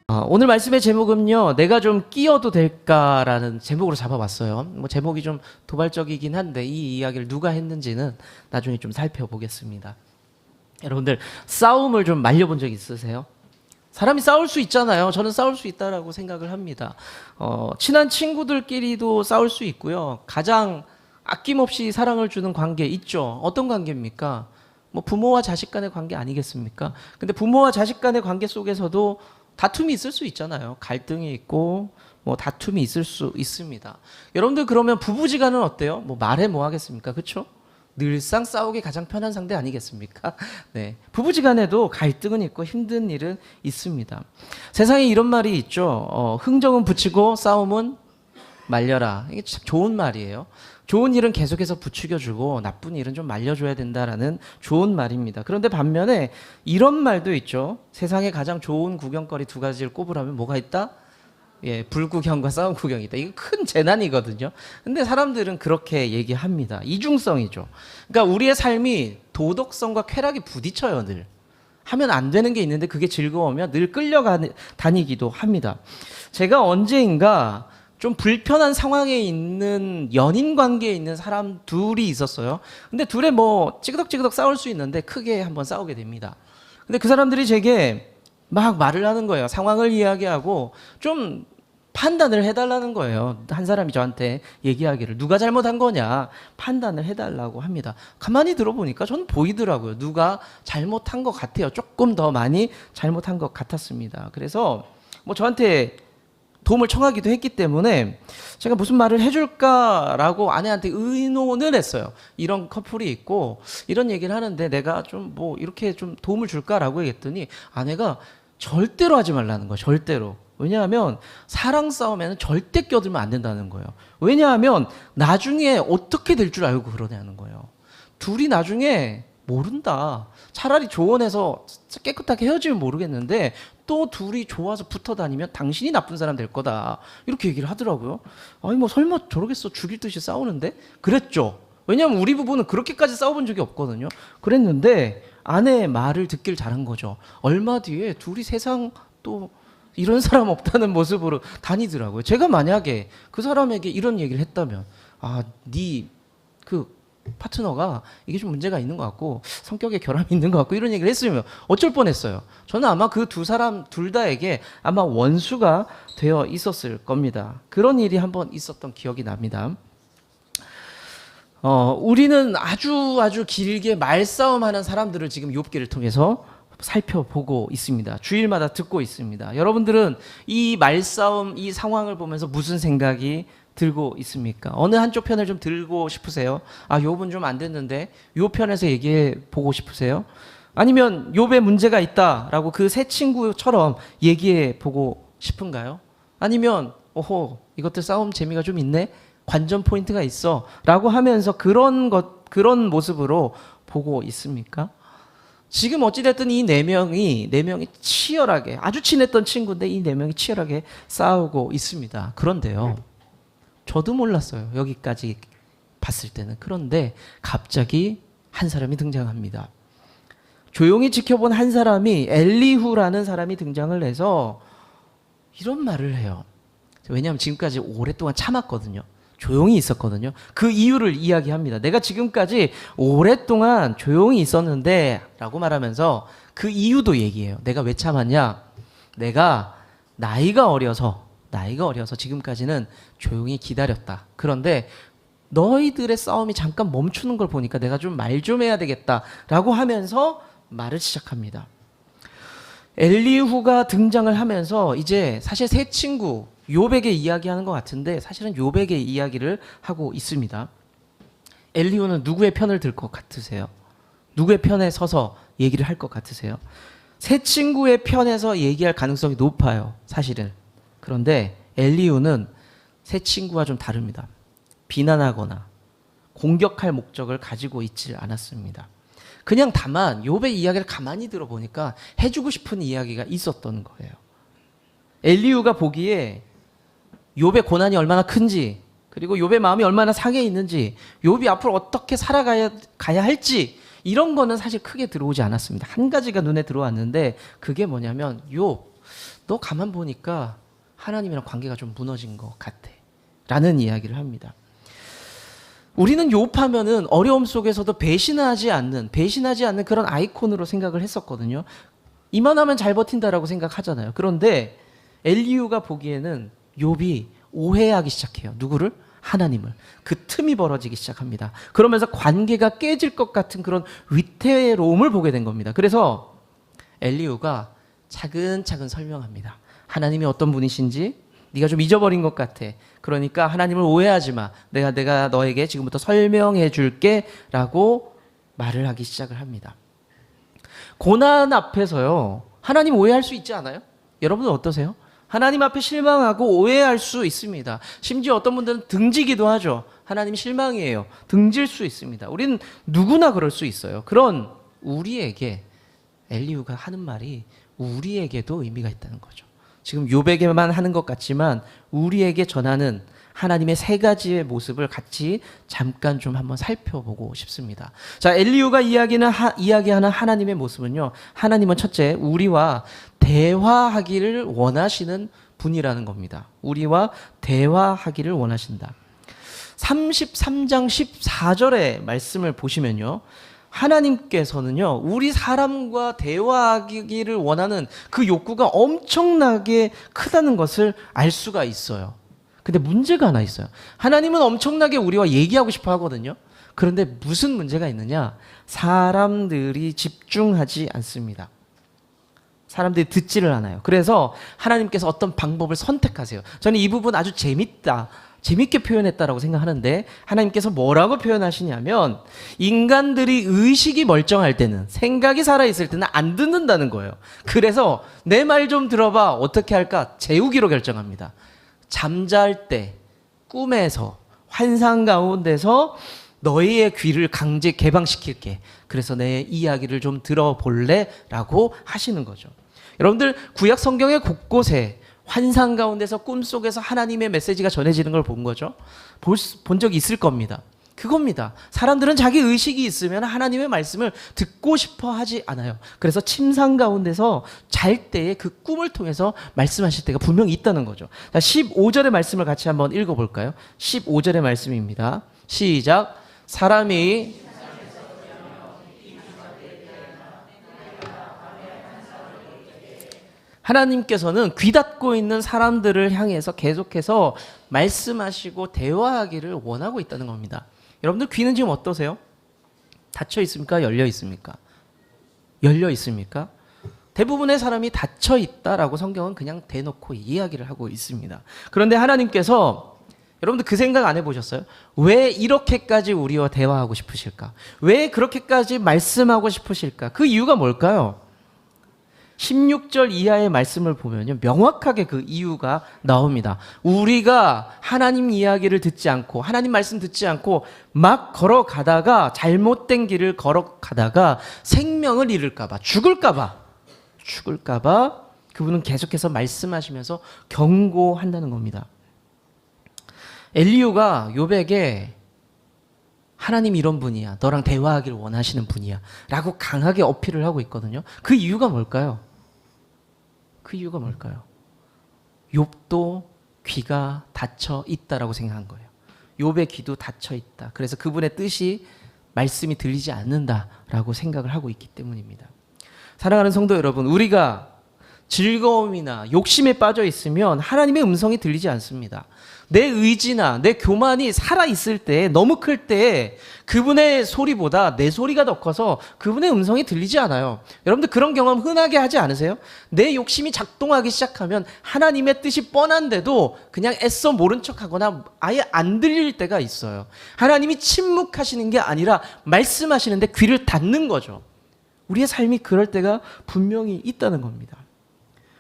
오늘 말씀의 제목은요, 내가 좀 끼어도 될까라는 제목으로 잡아봤어요. 뭐 제목이 좀 도발적이긴 한데 이 이야기를 누가 했는지는 나중에 좀 살펴보겠습니다. 여러분들 싸움을 좀 말려본 적 있으세요? 사람이 싸울 수 있잖아요. 저는 싸울 수 있다라고 생각을 합니다. 친한 친구들끼리도 싸울 수 있고요. 가장 아낌없이 사랑을 주는 관계 있죠. 어떤 관계입니까? 뭐 부모와 자식 간의 관계 아니겠습니까? 근데 부모와 자식 간의 관계 속에서도 다툼이 있을 수 있잖아요. 갈등이 있고 뭐 다툼이 있을 수 있습니다. 여러분들 그러면 부부지간은 어때요? 뭐 말해 뭐 하겠습니까? 그렇죠? 늘상 싸우기 가장 편한 상대 아니겠습니까? 네. 부부지간에도 갈등은 있고 힘든 일은 있습니다. 세상에 이런 말이 있죠. 흥정은 붙이고 싸움은 말려라. 이게 참 좋은 말이에요. 좋은 일은 계속해서 부추겨주고 나쁜 일은 좀 말려줘야 된다라는 좋은 말입니다. 그런데 반면에 이런 말도 있죠. 세상에 가장 좋은 구경거리 두 가지를 꼽으라면 뭐가 있다? 예, 불구경과 싸움 구경이 있다. 이거 큰 재난이거든요. 근데 사람들은 그렇게 얘기합니다. 이중성이죠. 그러니까 우리의 삶이 도덕성과 쾌락이 부딪혀요, 늘. 하면 안 되는 게 있는데 그게 즐거우면 늘 끌려다니기도 합니다. 제가 언제인가 좀 불편한 상황에 있는 연인 관계에 있는 사람 둘이 있었어요. 근데 둘에 뭐 찌그덕찌그덕 싸울 수 있는데 크게 한번 싸우게 됩니다. 근데 그 사람들이 제게 막 말을 하는 거예요. 상황을 이야기하고 좀 판단을 해달라는 거예요. 한 사람이 저한테 얘기하기를 누가 잘못한 거냐 판단을 해달라고 합니다. 가만히 들어보니까 저는 보이더라고요. 누가 잘못한 것 같아요. 조금 더 많이 잘못한 것 같았습니다. 그래서 뭐 저한테 도움을 청하기도 했기 때문에 제가 무슨 말을 해줄까라고 아내한테 의논을 했어요. 이런 커플이 있고 이런 얘기를 하는데 내가 좀 뭐 이렇게 좀 도움을 줄까라고 얘기했더니 아내가 절대로 하지 말라는 거예요. 절대로. 왜냐하면 사랑 싸움에는 절대 껴들면 안 된다는 거예요. 왜냐하면 나중에 어떻게 될 줄 알고 그러냐는 거예요. 둘이 나중에 모른다. 차라리 조언해서 깨끗하게 헤어지면 모르겠는데 또 둘이 좋아서 붙어 다니면 당신이 나쁜 사람 될 거다. 이렇게 얘기를 하더라고요. 아니 뭐 설마 저러겠어. 죽일 듯이 싸우는데? 그랬죠. 왜냐하면 우리 부부는 그렇게까지 싸워본 적이 없거든요. 그랬는데 아내의 말을 듣길 잘한 거죠. 얼마 뒤에 둘이 세상 또 이런 사람 없다는 모습으로 다니더라고요. 제가 만약에 그 사람에게 이런 얘기를 했다면 네 그 파트너가 이게 좀 문제가 있는 것 같고 성격에 결함이 있는 것 같고 이런 얘기를 했으면 어쩔 뻔했어요. 저는 아마 그 두 사람 둘 다에게 아마 원수가 되어 있었을 겁니다. 그런 일이 한번 있었던 기억이 납니다. 우리는 아주 길게 말싸움하는 사람들을 지금 욥기를 통해서 살펴보고 있습니다. 주일마다 듣고 있습니다. 여러분들은 이 말싸움, 이 상황을 보면서 무슨 생각이 들고 있습니까? 어느 한쪽 편을 좀 들고 싶으세요? 욥은 좀 안 됐는데 요 편에서 얘기해 보고 싶으세요? 아니면 욥에 문제가 있다라고 그 새 친구처럼 얘기해 보고 싶은가요? 아니면 이것들 싸움 재미가 좀 있네? 관전 포인트가 있어 라고 하면서 그런 모습으로 보고 있습니까? 지금 어찌됐든 이 네 명이 치열하게 아주 친했던 친구인데 이 네 명이 치열하게 싸우고 있습니다. 그런데요. 저도 몰랐어요. 여기까지 봤을 때는. 그런데 갑자기 한 사람이 등장합니다. 조용히 지켜본 한 사람이 엘리후라는 사람이 등장을 해서 이런 말을 해요. 왜냐하면 지금까지 오랫동안 참았거든요. 조용히 있었거든요. 그 이유를 이야기합니다. 내가 지금까지 오랫동안 조용히 있었는데 라고 말하면서 그 이유도 얘기해요. 내가 왜 참았냐? 내가 나이가 어려서 지금까지는 조용히 기다렸다. 그런데 너희들의 싸움이 잠깐 멈추는 걸 보니까 내가 좀 말 좀 해야 되겠다라고 하면서 말을 시작합니다. 엘리후가 등장을 하면서 이제 사실 세 친구 욥에게 이야기하는 것 같은데 사실은 욥에게 이야기를 하고 있습니다. 엘리후는 누구의 편을 들 것 같으세요? 누구의 편에 서서 얘기를 할 것 같으세요? 세 친구의 편에서 얘기할 가능성이 높아요. 사실은. 그런데 엘리후는 세 친구와 좀 다릅니다. 비난하거나 공격할 목적을 가지고 있질 않았습니다. 그냥 다만 욥의 이야기를 가만히 들어보니까 해주고 싶은 이야기가 있었던 거예요. 엘리후가 보기에 욥의 고난이 얼마나 큰지, 그리고 욥의 마음이 얼마나 상해 있는지, 욥이 앞으로 어떻게 살아가야 할지 이런 거는 사실 크게 들어오지 않았습니다. 한 가지가 눈에 들어왔는데 그게 뭐냐면 욥 너 가만 보니까 하나님이랑 관계가 좀 무너진 것 같아 라는 이야기를 합니다. 우리는 욥하면은 어려움 속에서도 배신하지 않는 그런 아이콘으로 생각을 했었거든요. 이만하면 잘 버틴다라고 생각하잖아요. 그런데 엘리후가 보기에는 욥이 오해하기 시작해요. 누구를? 하나님을. 그 틈이 벌어지기 시작합니다. 그러면서 관계가 깨질 것 같은 그런 위태로움을 보게 된 겁니다. 그래서 엘리후가 차근차근 설명합니다. 하나님이 어떤 분이신지 네가 좀 잊어버린 것 같아. 그러니까 하나님을 오해하지 마. 내가 너에게 지금부터 설명해 줄게 라고 말을 하기 시작을 합니다. 고난 앞에서요, 하나님 오해할 수 있지 않아요? 여러분은 어떠세요? 하나님 앞에 실망하고 오해할 수 있습니다. 심지어 어떤 분들은 등지기도 하죠. 하나님 실망이에요. 등질 수 있습니다. 우리는 누구나 그럴 수 있어요. 그런 우리에게 엘리후가 하는 말이 우리에게도 의미가 있다는 거죠. 지금 욥에게만 하는 것 같지만 우리에게 전하는 하나님의 세 가지의 모습을 같이 잠깐 좀 한번 살펴보고 싶습니다. 자, 엘리후가 이야기하는 하나님의 모습은요, 하나님은 첫째, 우리와 대화하기를 원하시는 분이라는 겁니다. 우리와 대화하기를 원하신다. 33장 14절의 말씀을 보시면요, 하나님께서는요, 우리 사람과 대화하기를 원하는 그 욕구가 엄청나게 크다는 것을 알 수가 있어요. 근데 문제가 하나 있어요. 하나님은 엄청나게 우리와 얘기하고 싶어 하거든요. 그런데 무슨 문제가 있느냐? 사람들이 집중하지 않습니다. 사람들이 듣지를 않아요. 그래서 하나님께서 어떤 방법을 선택하세요. 저는 이 부분 아주 재밌게 표현했다라고 생각하는데, 하나님께서 뭐라고 표현하시냐면, 인간들이 의식이 멀쩡할 때는, 생각이 살아있을 때는 안 듣는다는 거예요. 그래서 내 말 좀 들어봐. 어떻게 할까? 재우기로 결정합니다. 잠잘 때, 꿈에서, 환상 가운데서 너희의 귀를 강제 개방시킬게. 그래서 내 이야기를 좀 들어볼래? 라고 하시는 거죠. 여러분들 구약 성경의 곳곳에 환상 가운데서 꿈속에서 하나님의 메시지가 전해지는 걸 본 거죠. 본 적이 있을 겁니다. 그겁니다. 사람들은 자기 의식이 있으면 하나님의 말씀을 듣고 싶어 하지 않아요. 그래서 침상 가운데서 잘 때에 그 꿈을 통해서 말씀하실 때가 분명히 있다는 거죠. 자, 15절의 말씀을 같이 한번 읽어볼까요? 15절의 말씀입니다. 시작. 사람이 하나님께서는 귀 닫고 있는 사람들을 향해서 계속해서 말씀하시고 대화하기를 원하고 있다는 겁니다. 여러분들 귀는 지금 어떠세요? 닫혀 있습니까? 열려 있습니까? 열려 있습니까? 대부분의 사람이 닫혀 있다라고 성경은 그냥 대놓고 이야기를 하고 있습니다. 그런데 하나님께서, 여러분들 그 생각 안 해보셨어요? 왜 이렇게까지 우리와 대화하고 싶으실까? 왜 그렇게까지 말씀하고 싶으실까? 그 이유가 뭘까요? 16절 이하의 말씀을 보면요, 명확하게 그 이유가 나옵니다. 우리가 하나님 이야기를 듣지 않고, 하나님 말씀 듣지 않고 막 걸어가다가, 잘못된 길을 걸어가다가 생명을 잃을까봐, 죽을까봐 그분은 계속해서 말씀하시면서 경고한다는 겁니다. 엘리후가 욥에게 하나님이 이런 분이야, 너랑 대화하기를 원하시는 분이야 라고 강하게 어필을 하고 있거든요. 그 이유가 뭘까요? 욥도 귀가 닫혀 있다라고 생각한 거예요. 욥의 귀도 닫혀 있다. 그래서 그분의 뜻이, 말씀이 들리지 않는다라고 생각을 하고 있기 때문입니다. 사랑하는 성도 여러분, 우리가 즐거움이나 욕심에 빠져 있으면 하나님의 음성이 들리지 않습니다. 내 의지나 내 교만이 살아있을 때, 너무 클 때 그분의 소리보다 내 소리가 더 커서 그분의 음성이 들리지 않아요. 여러분들 그런 경험 흔하게 하지 않으세요? 내 욕심이 작동하기 시작하면 하나님의 뜻이 뻔한데도 그냥 애써 모른 척하거나 아예 안 들릴 때가 있어요. 하나님이 침묵하시는 게 아니라 말씀하시는데 귀를 닫는 거죠. 우리의 삶이 그럴 때가 분명히 있다는 겁니다.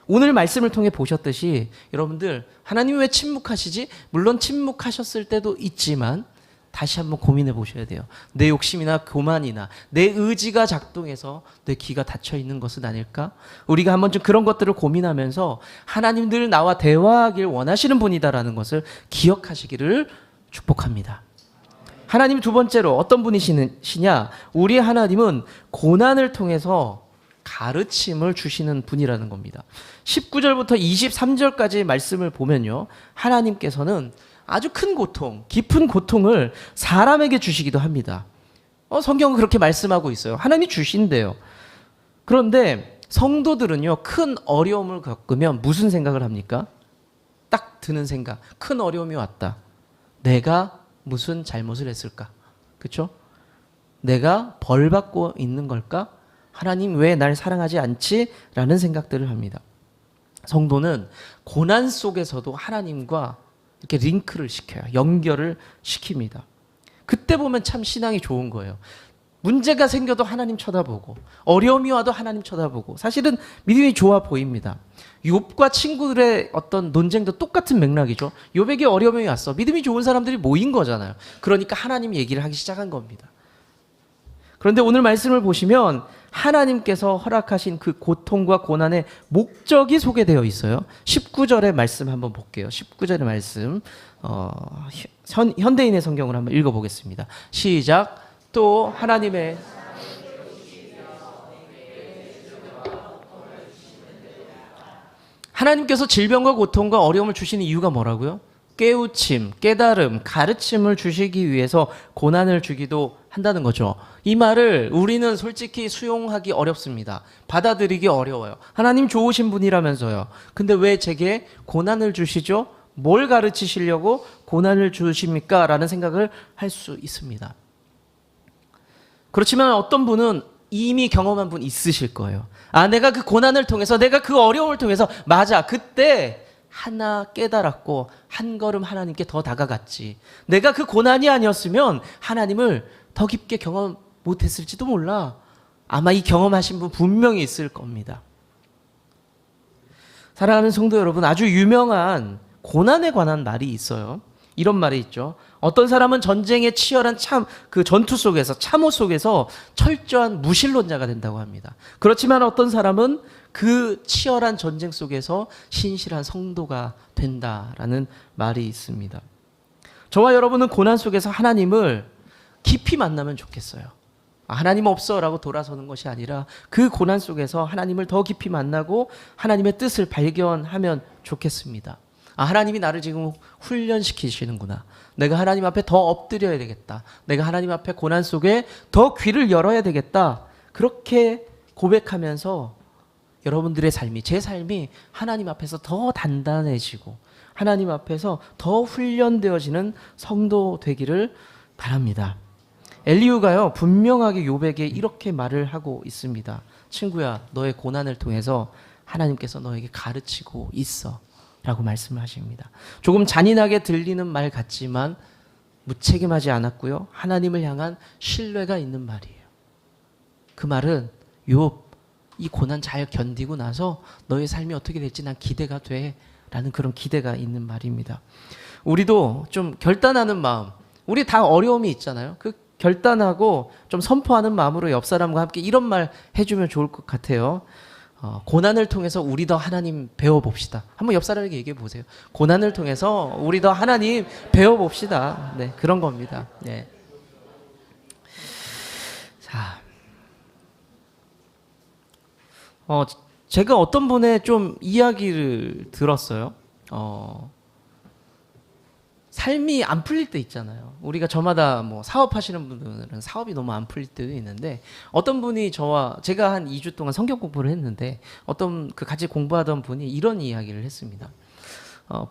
오늘 말씀을 통해 보셨듯이 여러분들, 하나님이 왜 침묵하시지? 물론 침묵하셨을 때도 있지만 다시 한번 고민해 보셔야 돼요. 내 욕심이나 교만이나 내 의지가 작동해서 내 귀가 닫혀 있는 것은 아닐까? 우리가 한번 좀 그런 것들을 고민하면서 하나님 늘 나와 대화하길 원하시는 분이다라는 것을 기억하시기를 축복합니다. 하나님 두 번째로 어떤 분이시냐? 우리 하나님은 고난을 통해서 가르침을 주시는 분이라는 겁니다. 19절부터 23절까지 말씀을 보면요, 하나님께서는 아주 큰 고통, 깊은 고통을 사람에게 주시기도 합니다. 성경은 그렇게 말씀하고 있어요. 하나님이 주신대요. 그런데 성도들은요, 큰 어려움을 겪으면 무슨 생각을 합니까? 딱 드는 생각. 큰 어려움이 왔다. 내가 무슨 잘못을 했을까? 그렇죠? 내가 벌 받고 있는 걸까? 하나님 왜 날 사랑하지 않지? 라는 생각들을 합니다. 성도는 고난 속에서도 하나님과 이렇게 링크를 시켜요. 연결을 시킵니다. 그때 보면 참 신앙이 좋은 거예요. 문제가 생겨도 하나님 쳐다보고, 어려움이 와도 하나님 쳐다보고, 사실은 믿음이 좋아 보입니다. 욥과 친구들의 어떤 논쟁도 똑같은 맥락이죠. 욥에게 어려움이 왔어. 믿음이 좋은 사람들이 모인 거잖아요. 그러니까 하나님 얘기를 하기 시작한 겁니다. 그런데 오늘 말씀을 보시면 하나님께서 허락하신 그 고통과 고난의 목적이 소개되어 있어요. 19절의 말씀 한번 볼게요. 19절의 말씀, 현대인의 성경을 한번 읽어보겠습니다. 시작. 또 하나님의 하나님께서 질병과 고통과 어려움을 주시는 이유가 뭐라고요? 깨우침, 깨달음, 가르침을 주시기 위해서 고난을 주기도 한다는 거죠. 이 말을 우리는 솔직히 수용하기 어렵습니다. 받아들이기 어려워요. 하나님 좋으신 분이라면서요. 근데 왜 제게 고난을 주시죠? 뭘 가르치시려고 고난을 주십니까? 라는 생각을 할 수 있습니다. 그렇지만 어떤 분은 이미 경험한 분 있으실 거예요. 내가 그 고난을 통해서, 내가 그 어려움을 통해서, 맞아, 그때 하나 깨달았고 한 걸음 하나님께 더 다가갔지. 내가 그 고난이 아니었으면 하나님을 더 깊게 경험 못했을지도 몰라. 아마 이 경험하신 분 분명히 있을 겁니다. 사랑하는 성도 여러분, 아주 유명한 고난에 관한 말이 있어요. 이런 말이 있죠. 어떤 사람은 전쟁의 치열한 그 전투 속에서, 참호 속에서 철저한 무신론자가 된다고 합니다. 그렇지만 어떤 사람은 그 치열한 전쟁 속에서 신실한 성도가 된다라는 말이 있습니다. 저와 여러분은 고난 속에서 하나님을 깊이 만나면 좋겠어요. 하나님 없어 라고 돌아서는 것이 아니라 그 고난 속에서 하나님을 더 깊이 만나고 하나님의 뜻을 발견하면 좋겠습니다. 하나님이 나를 지금 훈련시키시는구나. 내가 하나님 앞에 더 엎드려야 되겠다. 내가 하나님 앞에 고난 속에 더 귀를 열어야 되겠다. 그렇게 고백하면서 여러분들의 삶이, 제 삶이 하나님 앞에서 더 단단해지고 하나님 앞에서 더 훈련되어지는 성도 되기를 바랍니다. 엘리후가요, 분명하게 욥에게 이렇게 말을 하고 있습니다. 친구야, 너의 고난을 통해서 하나님께서 너에게 가르치고 있어 라고 말씀을 하십니다. 조금 잔인하게 들리는 말 같지만 무책임하지 않았고요, 하나님을 향한 신뢰가 있는 말이에요. 그 말은 욥, 이 고난 잘 견디고 나서 너의 삶이 어떻게 될지 난 기대가 돼 라는 그런 기대가 있는 말입니다. 우리도 좀 결단하는 마음, 우리 다 어려움이 있잖아요. 그 결단하고 좀 선포하는 마음으로 옆 사람과 함께 이런 말 해주면 좋을 것 같아요. 고난을 통해서 우리 더 하나님 배워봅시다. 한번 옆 사람에게 얘기해 보세요. 고난을 통해서 우리 더 하나님 배워봅시다. 네, 그런 겁니다. 네. 자, 제가 어떤 분의 좀 이야기를 들었어요. 삶이 안 풀릴 때 있잖아요. 우리가 저마다 뭐 사업하시는 분들은 사업이 너무 안 풀릴 때도 있는데, 어떤 분이 제가 한 2주 동안 성경 공부를 했는데 어떤 그 같이 공부하던 분이 이런 이야기를 했습니다.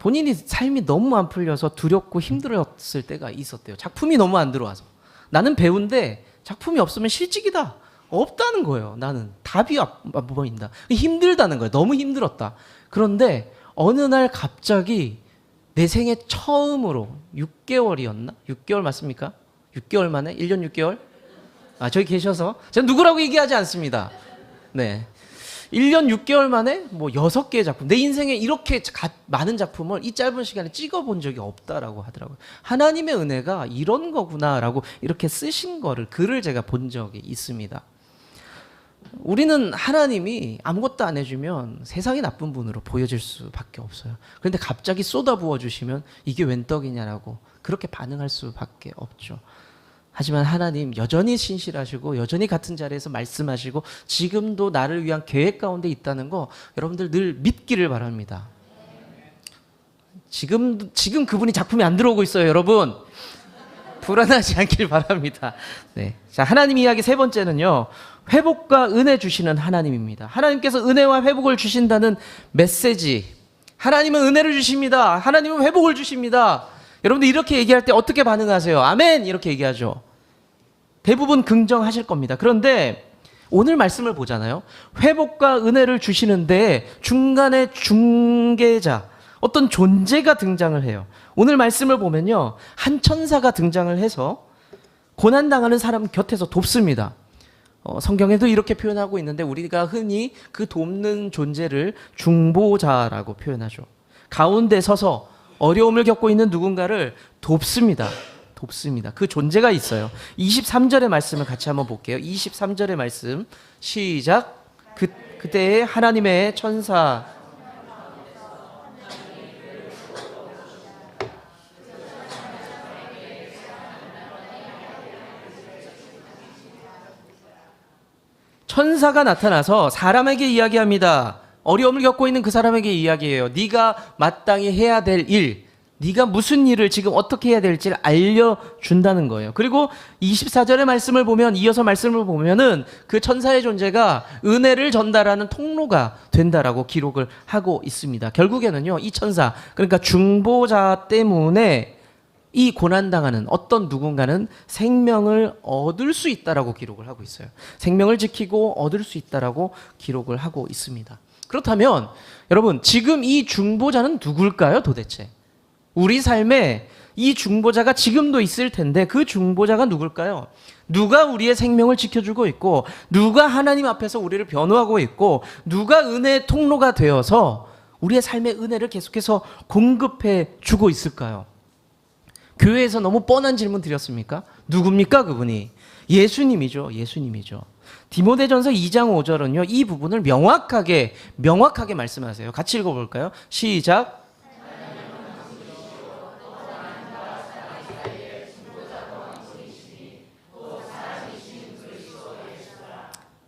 본인이 삶이 너무 안 풀려서 두렵고 힘들었을 때가 있었대요. 작품이 너무 안 들어와서. 나는 배우인데 작품이 없으면 실직이다. 없다는 거예요. 나는 답이 안 보인다. 힘들다는 거예요. 너무 힘들었다. 그런데 어느 날 갑자기 내 생애 처음으로 6개월이었나? 6개월 맞습니까? 6개월 만에? 1년 6개월? 저기 계셔서 제가 누구라고 얘기하지 않습니다. 네, 1년 6개월 만에 뭐 6개의 작품, 내 인생에 이렇게 많은 작품을 이 짧은 시간에 찍어본 적이 없다라고 하더라고요. 하나님의 은혜가 이런 거구나라고 이렇게 쓰신 글을 제가 본 적이 있습니다. 우리는 하나님이 아무것도 안 해주면 세상이 나쁜 분으로 보여질 수밖에 없어요. 그런데 갑자기 쏟아 부어 주시면 이게 웬 떡이냐라고 그렇게 반응할 수밖에 없죠. 하지만 하나님 여전히 신실하시고 여전히 같은 자리에서 말씀하시고 지금도 나를 위한 계획 가운데 있다는 거 여러분들 늘 믿기를 바랍니다. 지금 그분이 작품이 안 들어오고 있어요, 여러분. 불안하지 않길 바랍니다. 네. 자, 하나님 이야기 세 번째는요, 회복과 은혜 주시는 하나님입니다. 하나님께서 은혜와 회복을 주신다는 메시지. 하나님은 은혜를 주십니다. 하나님은 회복을 주십니다. 여러분들 이렇게 얘기할 때 어떻게 반응하세요? 아멘! 이렇게 얘기하죠. 대부분 긍정하실 겁니다. 그런데 오늘 말씀을 보잖아요. 회복과 은혜를 주시는데 중간에 중개자, 어떤 존재가 등장을 해요. 오늘 말씀을 보면요, 한 천사가 등장을 해서 고난당하는 사람 곁에서 돕습니다. 성경에도 이렇게 표현하고 있는데 우리가 흔히 그 돕는 존재를 중보자라고 표현하죠. 가운데 서서 어려움을 겪고 있는 누군가를 돕습니다. 그 존재가 있어요. 23절의 말씀을 같이 한번 볼게요. 23절의 말씀 시작. 그때에 하나님의 천사 천사가 나타나서 사람에게 이야기합니다. 어려움을 겪고 있는 그 사람에게 이야기해요. 네가 마땅히 해야 될 일, 네가 무슨 일을 지금 어떻게 해야 될지를 알려준다는 거예요. 그리고 24절의 말씀을 보면, 이어서 말씀을 보면은 그 천사의 존재가 은혜를 전달하는 통로가 된다라고 기록을 하고 있습니다. 결국에는요, 이 천사, 그러니까 중보자 때문에 이 고난당하는 어떤 누군가는 생명을 얻을 수 있다라고 기록을 하고 있어요. 생명을 지키고 얻을 수 있다라고 기록을 하고 있습니다. 그렇다면 여러분, 지금 이 중보자는 누굴까요, 도대체? 우리 삶에 이 중보자가 지금도 있을 텐데 그 중보자가 누굴까요? 누가 우리의 생명을 지켜주고 있고, 누가 하나님 앞에서 우리를 변호하고 있고, 누가 은혜의 통로가 되어서 우리의 삶의 은혜를 계속해서 공급해 주고 있을까요? 교회에서 너무 뻔한 질문 드렸습니까? 누굽니까 그분이? 예수님이죠. 디모데전서 2장 5절은요, 이 부분을 명확하게 말씀하세요. 같이 읽어볼까요? 시작.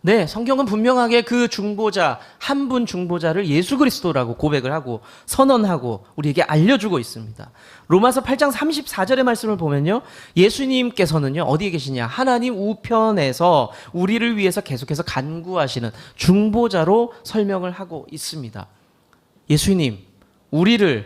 네, 성경은 분명하게 그 중보자, 한 분 중보자를 예수 그리스도라고 고백을 하고 선언하고 우리에게 알려주고 있습니다. 로마서 8장 34절의 말씀을 보면요, 예수님께서는요, 어디에 계시냐? 하나님 우편에서 우리를 위해서 계속해서 간구하시는 중보자로 설명을 하고 있습니다. 예수님, 우리의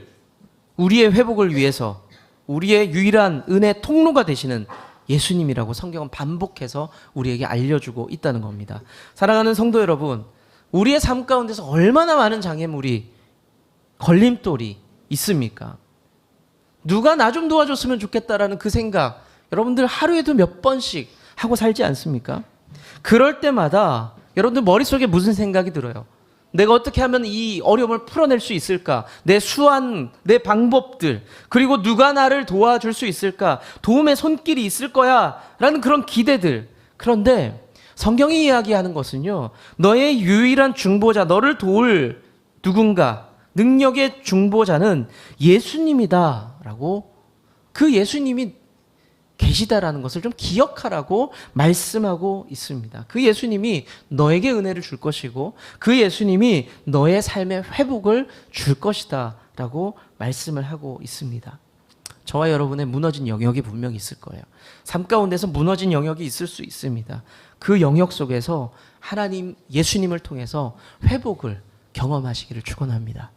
회복을 위해서 우리의 유일한 은혜 통로가 되시는 예수님이라고 성경은 반복해서 우리에게 알려주고 있다는 겁니다. 사랑하는 성도 여러분, 우리의 삶 가운데서 얼마나 많은 장애물이, 걸림돌이 있습니까? 누가 나 좀 도와줬으면 좋겠다라는 그 생각, 여러분들 하루에도 몇 번씩 하고 살지 않습니까? 그럴 때마다 여러분들 머릿속에 무슨 생각이 들어요? 내가 어떻게 하면 이 어려움을 풀어낼 수 있을까? 내 수완, 내 방법들, 그리고 누가 나를 도와줄 수 있을까? 도움의 손길이 있을 거야 라는 그런 기대들. 그런데 성경이 이야기하는 것은요, 너의 유일한 중보자, 너를 도울 누군가, 능력의 중보자는 예수님이다 라고, 그 예수님이 계시다라는 것을 좀 기억하라고 말씀하고 있습니다. 그 예수님이 너에게 은혜를 줄 것이고, 그 예수님이 너의 삶의 회복을 줄 것이다 라고 말씀을 하고 있습니다. 저와 여러분의 무너진 영역이 분명히 있을 거예요. 삶 가운데서 무너진 영역이 있을 수 있습니다. 그 영역 속에서 하나님, 예수님을 통해서 회복을 경험하시기를 축원합니다.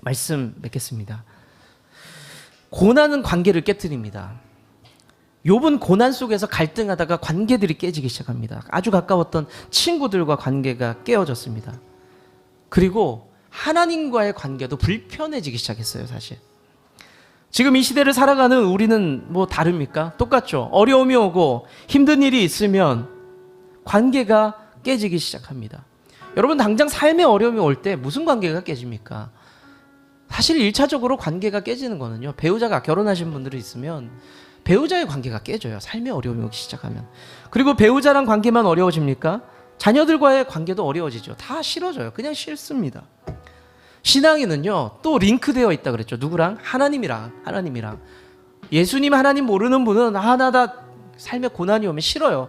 말씀 맺겠습니다. 고난은 관계를 깨뜨립니다. 욥은 고난 속에서 갈등하다가 관계들이 깨지기 시작합니다. 아주 가까웠던 친구들과 관계가 깨어졌습니다. 그리고 하나님과의 관계도 불편해지기 시작했어요, 사실. 지금 이 시대를 살아가는 우리는 뭐 다릅니까? 똑같죠. 어려움이 오고 힘든 일이 있으면 관계가 깨지기 시작합니다. 여러분, 당장 삶의 어려움이 올 때 무슨 관계가 깨집니까? 사실 1차적으로 관계가 깨지는 거는요, 배우자가, 결혼하신 분들이 있으면 배우자의 관계가 깨져요. 삶의 어려움이 오기 시작하면. 그리고 배우자랑 관계만 어려워집니까? 자녀들과의 관계도 어려워지죠. 다 싫어져요. 그냥 싫습니다. 신앙에는요, 또 링크되어 있다 그랬죠. 누구랑? 하나님이랑. 예수님 하나님 모르는 분은 나 삶에 고난이 오면 싫어요.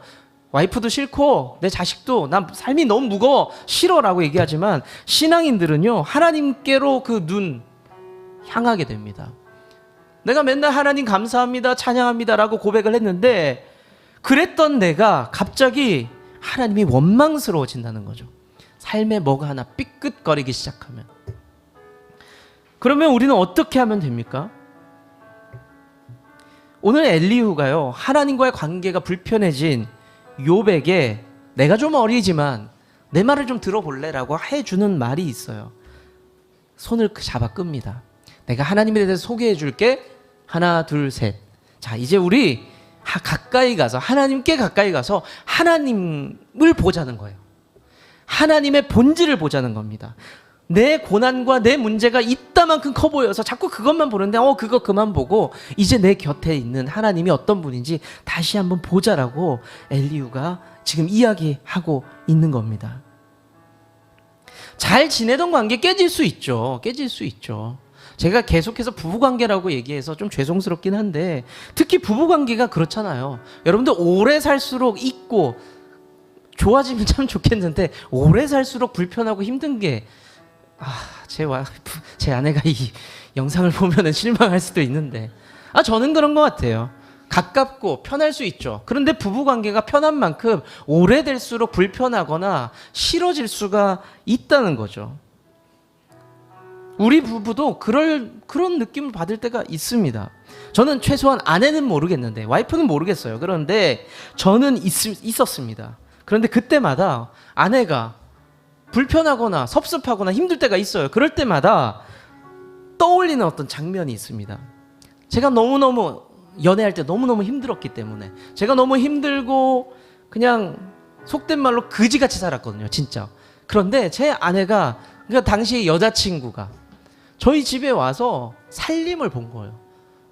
와이프도 싫고 내 자식도 난 삶이 너무 무거워 싫어라고 얘기하지만 신앙인들은요 하나님께로 그 눈 향하게 됩니다. 내가 맨날 하나님 감사합니다 찬양합니다라고 고백을 했는데 그랬던 내가 갑자기 하나님이 원망스러워진다는 거죠. 삶에 뭐가 하나 삐끗거리기 시작하면. 그러면 우리는 어떻게 하면 됩니까? 오늘 엘리후가요 하나님과의 관계가 불편해진 욥에게 내가 좀 어리지만 내 말을 좀 들어볼래? 라고 해주는 말이 있어요. 손을 잡아 끕니다. 내가 하나님에 대해서 소개해 줄게. 하나 둘 셋. 자 이제 우리 가까이 가서 하나님께 가까이 가서 하나님을 보자는 거예요. 하나님의 본질을 보자는 겁니다. 내 고난과 내 문제가 이따만큼 커 보여서 자꾸 그것만 보는데 그거 그만 보고 이제 내 곁에 있는 하나님이 어떤 분인지 다시 한번 보자라고 엘리후가 지금 이야기하고 있는 겁니다. 잘 지내던 관계 깨질 수 있죠. 깨질 수 있죠. 제가 계속해서 부부관계라고 얘기해서 좀 죄송스럽긴 한데 특히 부부관계가 그렇잖아요. 여러분들 오래 살수록 있고 좋아지면 참 좋겠는데 오래 살수록 불편하고 힘든 게 제 아내가 이 영상을 보면 실망할 수도 있는데 저는 그런 것 같아요. 가깝고 편할 수 있죠. 그런데 부부관계가 편한 만큼 오래될수록 불편하거나 싫어질 수가 있다는 거죠. 우리 부부도 그런 느낌을 받을 때가 있습니다. 저는 최소한 아내는 모르겠는데 와이프는 모르겠어요. 그런데 저는 있었습니다. 그런데 그때마다 아내가 불편하거나 섭섭하거나 힘들 때가 있어요. 그럴 때마다 떠올리는 어떤 장면이 있습니다. 제가 너무너무 연애할 때 너무너무 힘들었기 때문에 제가 너무 힘들고 그냥 속된 말로 그지같이 살았거든요. 진짜. 그런데 제 아내가 그러니까 당시 여자친구가 저희 집에 와서 살림을 본 거예요.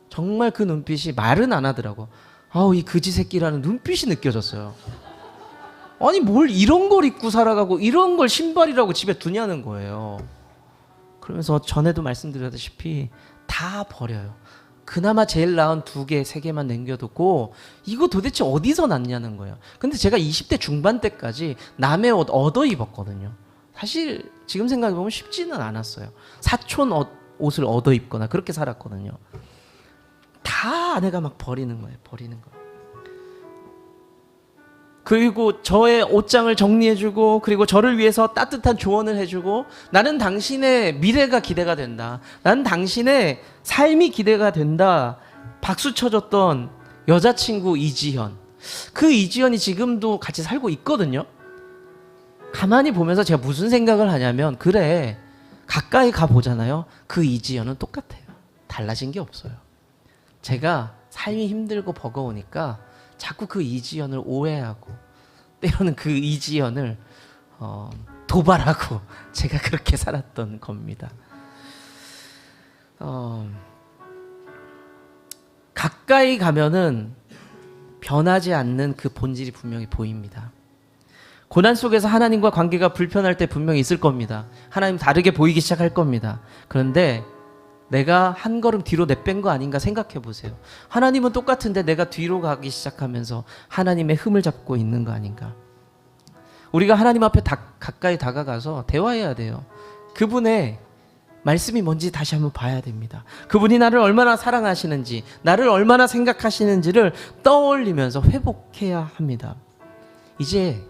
정말 그 눈빛이 말은 안 하더라고. 이 그지 새끼라는 눈빛이 느껴졌어요. 아니 뭘 이런 걸 입고 살아가고 이런 걸 신발이라고 집에 두냐는 거예요. 그러면서 전에도 말씀드렸다시피 다 버려요. 그나마 제일 나은 2개, 3개만 남겨두고 이거 도대체 어디서 났냐는 거예요. 근데 제가 20대 중반 때까지 남의 옷 얻어 입었거든요. 사실 지금 생각해보면 쉽지는 않았어요. 사촌 옷을 얻어 입거나 그렇게 살았거든요. 다 아내가 막 버리는 거예요. 그리고 저의 옷장을 정리해주고 그리고 저를 위해서 따뜻한 조언을 해주고 나는 당신의 미래가 기대가 된다. 나는 당신의 삶이 기대가 된다. 박수 쳐줬던 여자친구 이지현. 그 이지현이 지금도 같이 살고 있거든요. 가만히 보면서 제가 무슨 생각을 하냐면 그래 가까이 가보잖아요. 그 이지연은 똑같아요. 달라진 게 없어요. 제가 삶이 힘들고 버거우니까 자꾸 그 이지연을 오해하고 때로는 그 이지연을 도발하고 제가 그렇게 살았던 겁니다. 가까이 가면은 변하지 않는 그 본질이 분명히 보입니다. 고난 속에서 하나님과 관계가 불편할 때 분명히 있을 겁니다. 하나님 다르게 보이기 시작할 겁니다. 그런데 내가 한 걸음 뒤로 내뺀 거 아닌가 생각해 보세요. 하나님은 똑같은데 내가 뒤로 가기 시작하면서 하나님의 흠을 잡고 있는 거 아닌가. 우리가 하나님 앞에 가까이 다가가서 대화해야 돼요. 그분의 말씀이 뭔지 다시 한번 봐야 됩니다. 그분이 나를 얼마나 사랑하시는지 나를 얼마나 생각하시는지를 떠올리면서 회복해야 합니다. 이제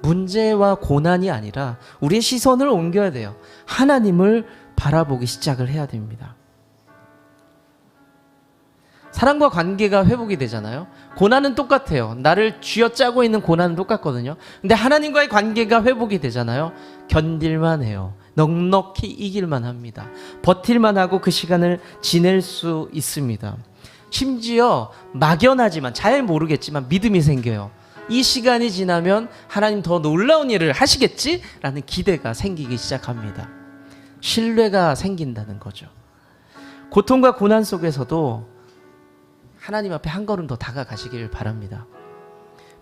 문제와 고난이 아니라 우리의 시선을 옮겨야 돼요. 하나님을 바라보기 시작을 해야 됩니다. 사랑과 관계가 회복이 되잖아요. 고난은 똑같아요. 나를 쥐어짜고 있는 고난은 똑같거든요. 근데 하나님과의 관계가 회복이 되잖아요. 견딜만 해요. 넉넉히 이길만 합니다. 버틸만 하고 그 시간을 지낼 수 있습니다. 심지어 막연하지만 잘 모르겠지만 믿음이 생겨요. 이 시간이 지나면 하나님 더 놀라운 일을 하시겠지? 라는 기대가 생기기 시작합니다. 신뢰가 생긴다는 거죠. 고통과 고난 속에서도 하나님 앞에 한 걸음 더 다가가시길 바랍니다.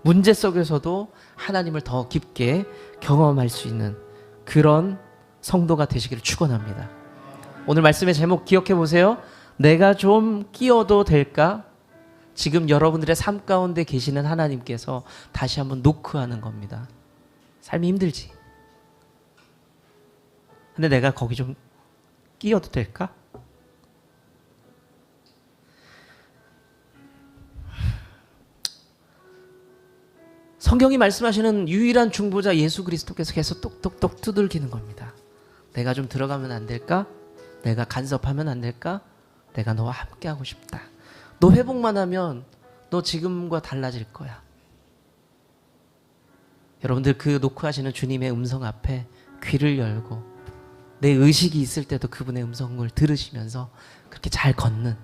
문제 속에서도 하나님을 더 깊게 경험할 수 있는 그런 성도가 되시기를 축원합니다. 오늘 말씀의 제목 기억해 보세요. 내가 좀 끼어도 될까? 지금 여러분들의 삶 가운데 계시는 하나님께서 다시 한번 노크하는 겁니다. 삶이 힘들지. 근데 내가 거기 좀 끼어도 될까? 성경이 말씀하시는 유일한 중보자 예수 그리스도께서 계속 똑똑똑 두들기는 겁니다. 내가 좀 들어가면 안 될까? 내가 간섭하면 안 될까? 내가 너와 함께 하고 싶다. 너 회복만 하면 너 지금과 달라질 거야. 여러분들 그 노크하시는 주님의 음성 앞에 귀를 열고 내 의식이 있을 때도 그분의 음성을 들으시면서 그렇게 잘 걷는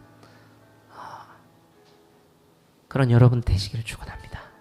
그런 여러분 되시기를 축원합니다.